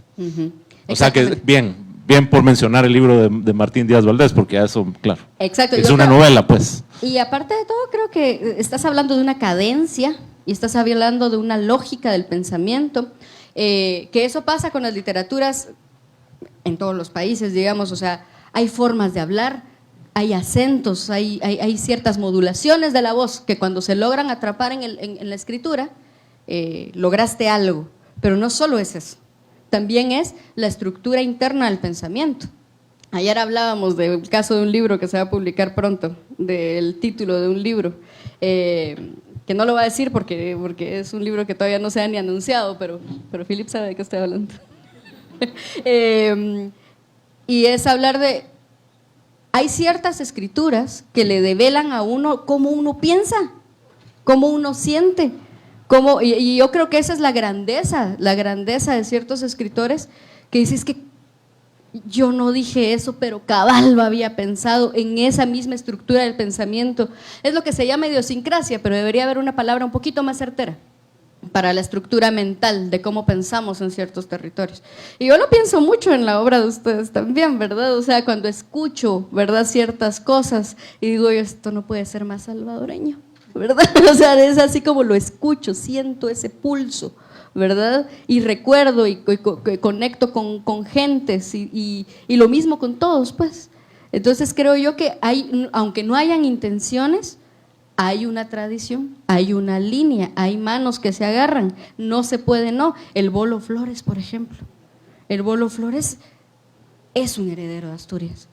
O sea que Exactamente. bien por mencionar el libro de Martín Díaz Valdés, porque eso, claro, Exacto. es Yo una creo- novela, pues. Y aparte de todo, creo que estás hablando de una cadencia y estás hablando de una lógica del pensamiento, que eso pasa con las literaturas en todos los países, digamos, o sea, hay formas de hablar, hay acentos, hay ciertas modulaciones de la voz que cuando se logran atrapar en la escritura, lograste algo, pero no solo es eso, también es la estructura interna del pensamiento. Ayer hablábamos del caso de un libro que se va a publicar pronto, del título de un libro, que no lo va a decir porque es un libro que todavía no se ha ni anunciado, pero Philip sabe de qué estoy hablando. Y es hablar de, hay ciertas escrituras que le develan a uno cómo uno piensa, cómo uno siente, y yo creo que esa es la grandeza de ciertos escritores, que dices que yo no dije eso, pero cabal lo había pensado en esa misma estructura del pensamiento. Es lo que se llama idiosincrasia, pero debería haber una palabra un poquito más certera para la estructura mental de cómo pensamos en ciertos territorios. Y yo lo pienso mucho en la obra de ustedes también, ¿verdad? O sea, cuando escucho, ¿verdad?, ciertas cosas y digo yo, esto no puede ser más salvadoreño, ¿verdad? O sea, es así como lo escucho, siento ese pulso, ¿verdad? Y recuerdo y conecto con gentes y lo mismo con todos, pues. Entonces creo yo que hay, aunque no hayan intenciones, hay una tradición, hay una línea, hay manos que se agarran, no se puede, no. El Bolo Flores, por ejemplo. El Bolo Flores es un heredero de Asturias,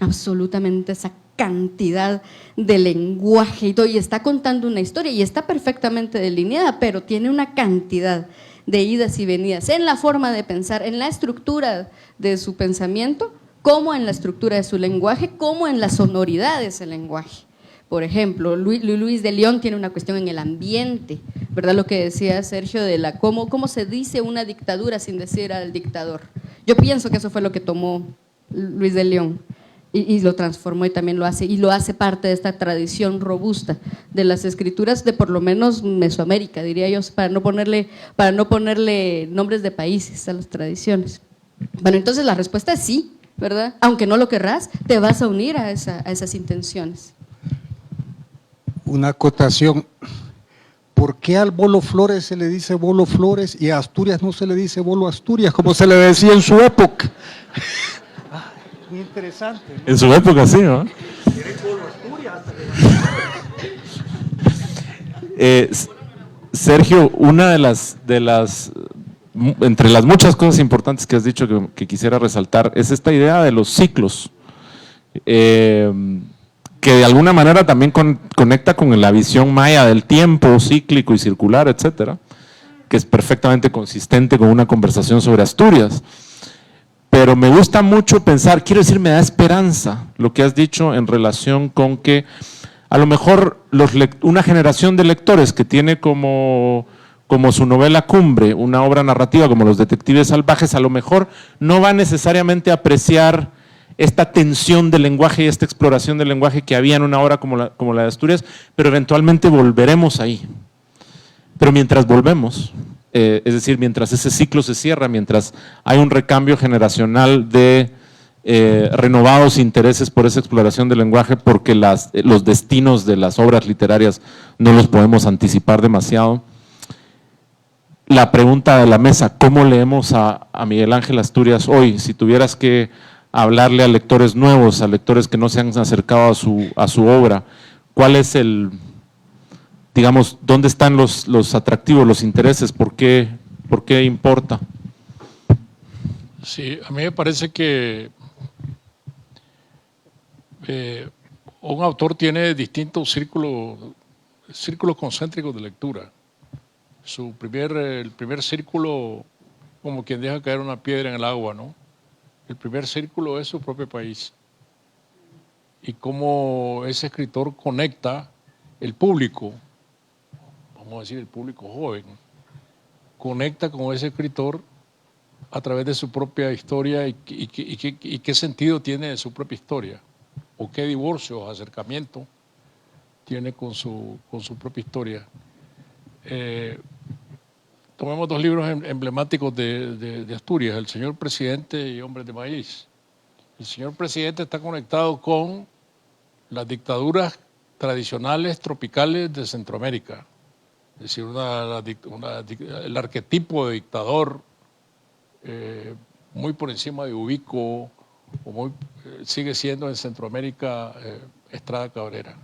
absolutamente, esa cantidad de lenguaje y todo, y está contando una historia y está perfectamente delineada, pero tiene una cantidad de idas y venidas en la forma de pensar, en la estructura de su pensamiento, como en la estructura de su lenguaje, como en la sonoridad de ese lenguaje. Por ejemplo, Luis de León tiene una cuestión en el ambiente, ¿verdad? Lo que decía Sergio de la cómo se dice una dictadura sin decir al dictador. Yo pienso que eso fue lo que tomó Luis de León y lo transformó y también lo hace parte de esta tradición robusta de las escrituras de por lo menos Mesoamérica, diría yo, para no ponerle nombres de países a las tradiciones. Bueno, entonces la respuesta es sí, ¿verdad? Aunque no lo querrás, te vas a unir a esas intenciones. Una acotación. ¿Por qué al Bolo Flores se le dice Bolo Flores y a Asturias no se le dice Bolo Asturias, como se le decía en su época? Muy interesante, ¿no? En su época sí, ¿no? Sergio, una entre las muchas cosas importantes que has dicho que quisiera resaltar es esta idea de los ciclos, que de alguna manera también conecta con la visión maya del tiempo cíclico y circular, etcétera, que es perfectamente consistente con una conversación sobre Asturias. Pero me gusta mucho pensar, quiero decir, me da esperanza lo que has dicho en relación con que a lo mejor una generación de lectores que tiene como su novela cumbre una obra narrativa como Los Detectives Salvajes, a lo mejor no va necesariamente a apreciar esta tensión del lenguaje y esta exploración del lenguaje que había en una obra como la de Asturias, pero eventualmente volveremos ahí. Pero mientras volvemos, es decir, mientras ese ciclo se cierra, mientras hay un recambio generacional de renovados intereses por esa exploración del lenguaje, porque los destinos de las obras literarias no los podemos anticipar demasiado. La pregunta de la mesa, ¿cómo leemos a Miguel Ángel Asturias hoy? Si tuvieras que hablarle a lectores nuevos, a lectores que no se han acercado a su obra, ¿cuál es digamos, dónde están los atractivos, los intereses? ¿Por qué importa? Sí, a mí me parece que un autor tiene distintos círculos concéntricos de lectura. El primer círculo, como quien deja caer una piedra en el agua, ¿no? El primer círculo es su propio país. Y cómo ese escritor conecta el público, vamos a decir el público joven, conecta con ese escritor a través de su propia historia y qué sentido tiene su propia historia, o qué divorcio o acercamiento tiene con su propia historia. tomemos dos libros emblemáticos de Asturias, El señor presidente y Hombres de Maíz. El señor presidente está conectado con las dictaduras tradicionales tropicales de Centroamérica. Es decir, el arquetipo de dictador muy por encima de Ubico, sigue siendo en Centroamérica Estrada Cabrera.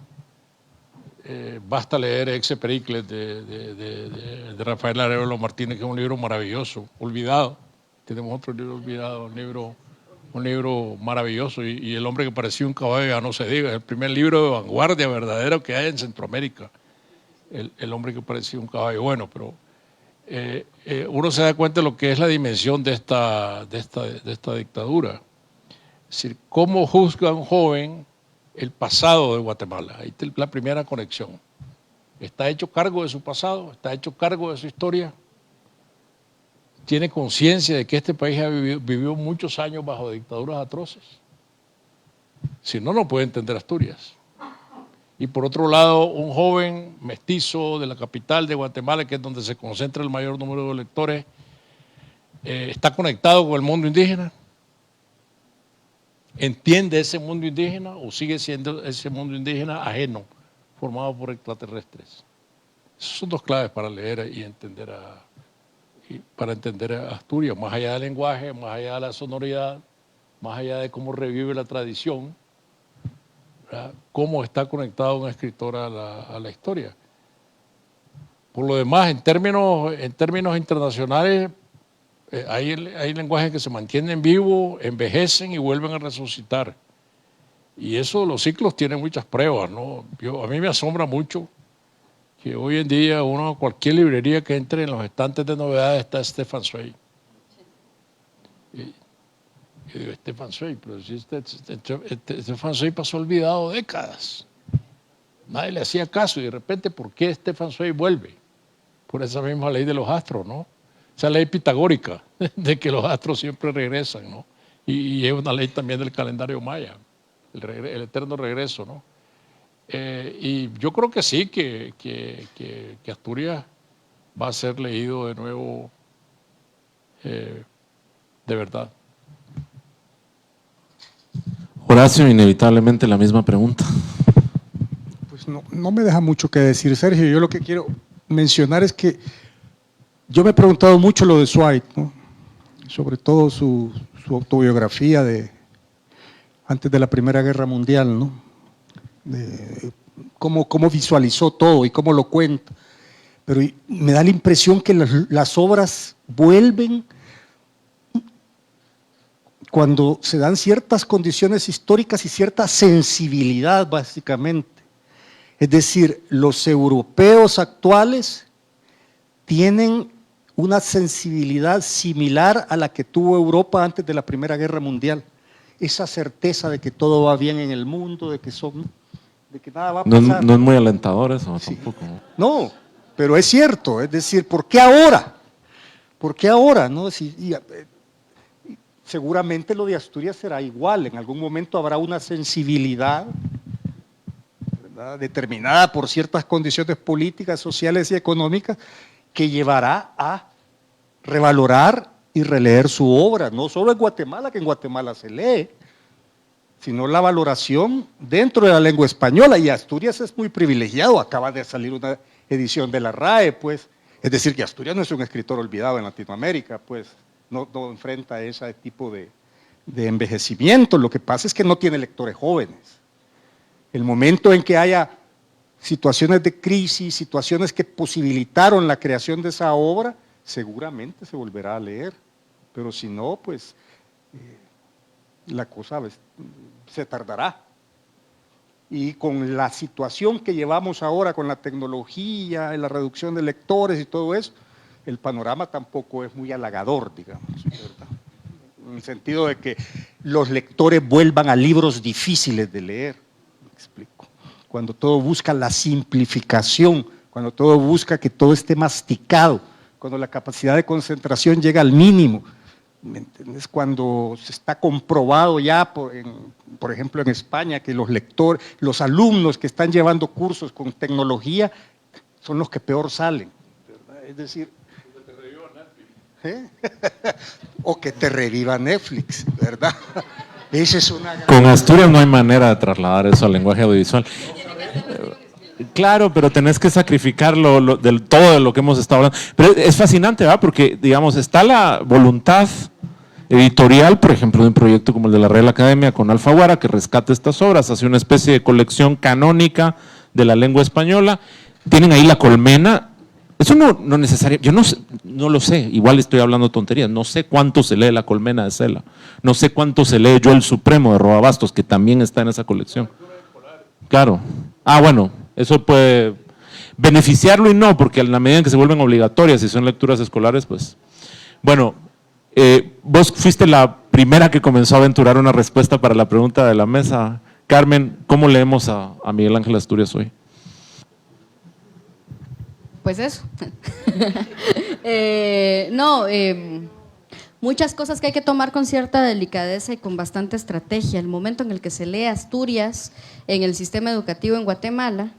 Basta leer Exe Pericles de Rafael Arevalo Martínez, que es un libro maravilloso, olvidado. Tenemos otro libro olvidado, un libro maravilloso, y El hombre que parecía un caballo, ya no se diga, es el primer libro de vanguardia verdadero que hay en Centroamérica. El hombre que parecía un caballo. Bueno, pero uno se da cuenta de lo que es la dimensión de esta dictadura. Es decir, cómo juzga un joven el pasado de Guatemala. Ahí está la primera conexión. ¿Está hecho cargo de su pasado? ¿Está hecho cargo de su historia? ¿Tiene conciencia de que este país vivió muchos años bajo dictaduras atroces? Si no, no puede entender Asturias. Y por otro lado, un joven mestizo de la capital de Guatemala, que es donde se concentra el mayor número de lectores, ¿está conectado con el mundo indígena? ¿Entiende ese mundo indígena o sigue siendo ese mundo indígena ajeno, formado por extraterrestres? Esas son dos claves para leer y entender para entender a Asturias, más allá del lenguaje, más allá de la sonoridad, más allá de cómo revive la tradición, ¿verdad? Cómo está conectado un escritor a la historia. Por lo demás, en términos internacionales, hay lenguajes que se mantienen vivos, envejecen y vuelven a resucitar. Y eso, los ciclos tienen muchas pruebas, ¿no? A mí me asombra mucho que hoy en día cualquier librería que entre en los estantes de novedades está Stefan Zweig. Y digo, Stefan Zweig, pero si Stefan Zweig pasó olvidado décadas. Nadie le hacía caso y de repente, ¿por qué Stefan Zweig vuelve? Por esa misma ley de los astros, ¿no? Esa ley pitagórica de que los astros siempre regresan, ¿no? Y es una ley también del calendario maya, el eterno regreso, ¿no? Y yo creo que sí, que Asturias va a ser leído de nuevo de verdad. Horacio, inevitablemente la misma pregunta. Pues no me deja mucho que decir, Sergio. Yo lo que quiero mencionar es que yo me he preguntado mucho lo de Zweig, ¿no? Sobre todo su autobiografía antes de la Primera Guerra Mundial, ¿no? De cómo visualizó todo y cómo lo cuenta. Pero me da la impresión que las obras vuelven cuando se dan ciertas condiciones históricas y cierta sensibilidad, básicamente. Es decir, los europeos actuales tienen una sensibilidad similar a la que tuvo Europa antes de la Primera Guerra Mundial. Esa certeza de que todo va bien en el mundo, de que nada va a pasar. No es muy alentador eso, sí. Tampoco. No, pero es cierto. Es decir, ¿por qué ahora? ¿Por qué ahora? ¿No? Seguramente lo de Asturias será igual. En algún momento habrá una sensibilidad, ¿verdad?, determinada por ciertas condiciones políticas, sociales y económicas, que llevará a revalorar y releer su obra, no solo en Guatemala, que en Guatemala se lee, sino la valoración dentro de la lengua española. Y Asturias es muy privilegiado, acaba de salir una edición de la RAE, pues, es decir, que Asturias no es un escritor olvidado en Latinoamérica, pues, no enfrenta ese tipo de envejecimiento. Lo que pasa es que no tiene lectores jóvenes. El momento en que haya situaciones de crisis, situaciones que posibilitaron la creación de esa obra, seguramente se volverá a leer, pero si no, pues la cosa se tardará. Y con la situación que llevamos ahora, con la tecnología, la reducción de lectores y todo eso, el panorama tampoco es muy halagador, digamos, ¿verdad? En el sentido de que los lectores vuelvan a libros difíciles de leer, me explico. Cuando todo busca la simplificación, cuando todo busca que todo esté masticado, cuando la capacidad de concentración llega al mínimo, ¿me entiendes? Cuando se está comprobado ya, por ejemplo en España, que los alumnos que están llevando cursos con tecnología son los que peor salen, ¿verdad? Es decir, ¿eh? O que te reviva Netflix, ¿verdad? Esa es una gran... Con Asturias no hay manera de trasladar eso al lenguaje audiovisual. Claro, pero tenés que sacrificar del todo de lo que hemos estado hablando. Pero es fascinante, ¿verdad? Porque, digamos, está la voluntad editorial, por ejemplo, de un proyecto como el de la Real Academia con Alfaguara, que rescata estas obras, hace una especie de colección canónica de la lengua española. Tienen ahí La Colmena. Eso no necesariamente, yo no lo sé, igual estoy hablando tonterías, no sé cuánto se lee La Colmena de Cela, no sé cuánto se lee Yo el Supremo de Roa Bastos, que también está en esa colección. Claro. Bueno, eso puede beneficiarlo y no, porque en la medida en que se vuelven obligatorias y son lecturas escolares, pues. Bueno, vos fuiste la primera que comenzó a aventurar una respuesta para la pregunta de la mesa. Carmen, ¿cómo leemos a Miguel Ángel Asturias hoy? Pues eso. Muchas cosas que hay que tomar con cierta delicadeza y con bastante estrategia. El momento en el que se lee Asturias en el sistema educativo en Guatemala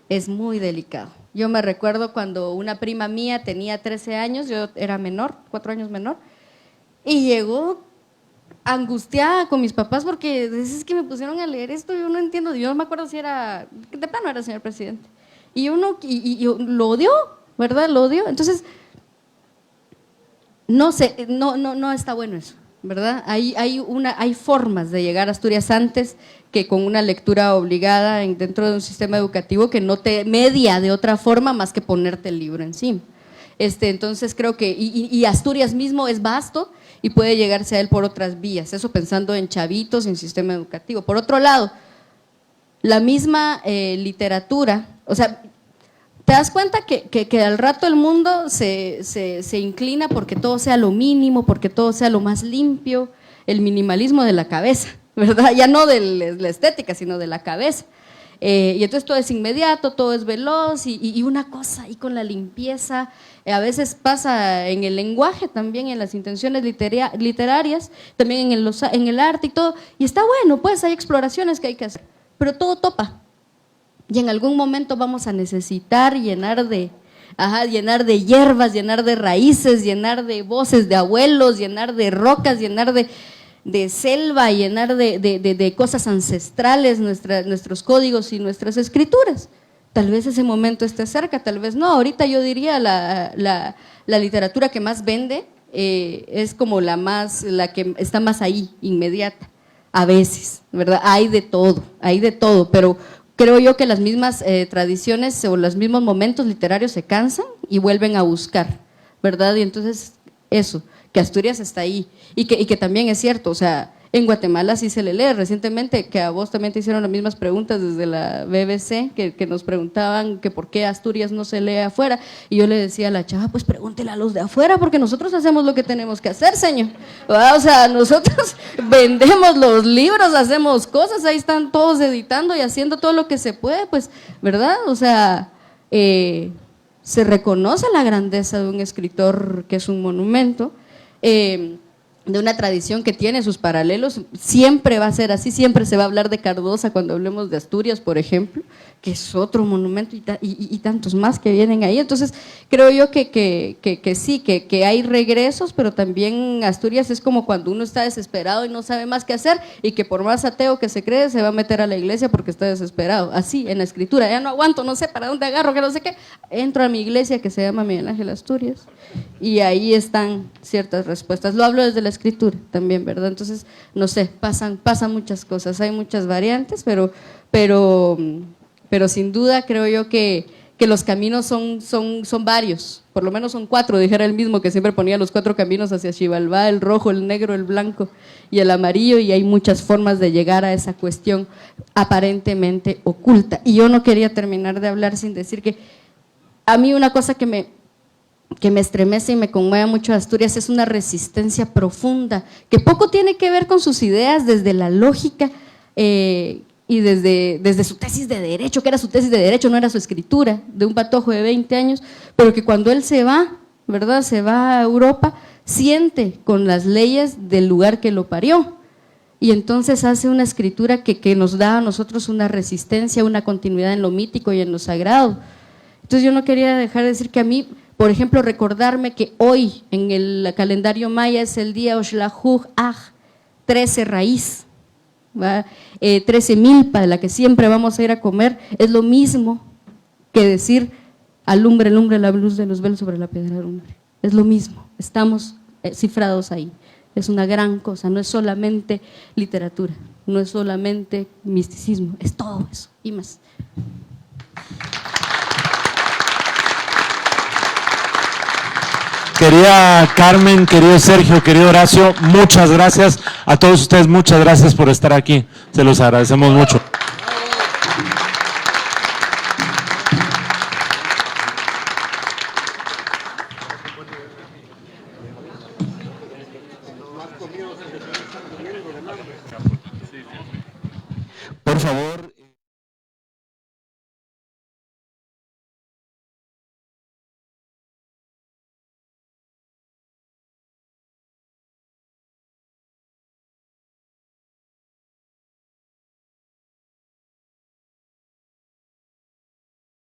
es muy delicado. Yo me recuerdo cuando una prima mía tenía 13 años, yo era menor, 4 años menor, y llegó angustiada con mis papás porque es que me pusieron a leer esto, yo no entiendo, yo no me acuerdo si era, de plano era señor presidente. Y uno y lo odió, ¿verdad? Lo odió. Entonces, no sé, no está bueno eso, ¿verdad? Hay formas de llegar a Asturias antes que con una lectura obligada dentro de un sistema educativo que no te media de otra forma más que ponerte el libro encima. Entonces creo que, y Asturias mismo es vasto y puede llegarse a él por otras vías, eso pensando en chavitos, en sistema educativo. Por otro lado, la misma literatura, o sea, te das cuenta que al rato el mundo se inclina porque todo sea lo mínimo, porque todo sea lo más limpio, el minimalismo de la cabeza, ¿verdad? Ya no de la estética, sino de la cabeza. Y entonces todo es inmediato, todo es veloz y una cosa ahí con la limpieza, a veces pasa en el lenguaje también, en las intenciones literarias, también en el arte y todo, y está bueno, pues hay exploraciones que hay que hacer, pero todo topa. Y en algún momento vamos a necesitar llenar de hierbas, llenar de raíces, llenar de voces de abuelos, llenar de rocas, llenar de selva, llenar de cosas ancestrales, nuestros códigos y nuestras escrituras. Tal vez ese momento esté cerca, tal vez no. Ahorita yo diría la literatura que más vende es como la que está más ahí, inmediata, a veces, ¿verdad? Hay de todo, pero creo yo que las mismas tradiciones o los mismos momentos literarios se cansan y vuelven a buscar, ¿verdad? Y entonces eso, que Asturias está ahí y que también es cierto, o sea, en Guatemala sí se le lee. Recientemente, que a vos también te hicieron las mismas preguntas desde la BBC, que nos preguntaban que por qué Asturias no se lee afuera, y yo le decía a la chava, pues pregúntele a los de afuera, porque nosotros hacemos lo que tenemos que hacer, señor. O sea, nosotros vendemos los libros, hacemos cosas, ahí están todos editando y haciendo todo lo que se puede, pues, ¿verdad? O sea, se reconoce la grandeza de un escritor que es un monumento, de una tradición que tiene sus paralelos, siempre va a ser así, siempre se va a hablar de Cardosa cuando hablemos de Asturias, por ejemplo, que es otro monumento y tantos más que vienen ahí. Entonces creo yo que sí, que hay regresos, pero también Asturias es como cuando uno está desesperado y no sabe más qué hacer y que por más ateo que se cree se va a meter a la iglesia porque está desesperado, así en la escritura, ya no aguanto, no sé para dónde agarro, que no sé qué, entro a mi iglesia que se llama Miguel Ángel Asturias y ahí están ciertas respuestas. Lo hablo desde la escritura también, ¿verdad? Entonces, no sé, pasan muchas cosas, hay muchas variantes, pero sin duda creo yo que los caminos son varios, por lo menos son 4, dijera él mismo, que siempre ponía los 4 caminos hacia Xibalbá, el rojo, el negro, el blanco y el amarillo, y hay muchas formas de llegar a esa cuestión aparentemente oculta. Y yo no quería terminar de hablar sin decir que a mí una cosa que me estremece y me conmueve mucho de Asturias es una resistencia profunda, que poco tiene que ver con sus ideas desde la lógica y desde su tesis de derecho, que era su tesis de derecho, no era su escritura, de un patojo de 20 años, pero que cuando él se va, ¿verdad?, se va a Europa, siente con las leyes del lugar que lo parió, y entonces hace una escritura que nos da a nosotros una resistencia, una continuidad en lo mítico y en lo sagrado. Entonces yo no quería dejar de decir que a mí, Por ejemplo, recordarme que hoy en el calendario maya es el día Oxlajuj Aj, 13 raíz, 13 milpa, de la que siempre vamos a ir a comer, es lo mismo que decir alumbre, alumbre la luz de los velos sobre la piedra de alumbre. Es lo mismo, estamos cifrados ahí. Es una gran cosa, no es solamente literatura, no es solamente misticismo, es todo eso y más. Querida Carmen, querido Sergio, querido Horacio, muchas gracias. A todos ustedes, muchas gracias por estar aquí. Se los agradecemos mucho. Por favor.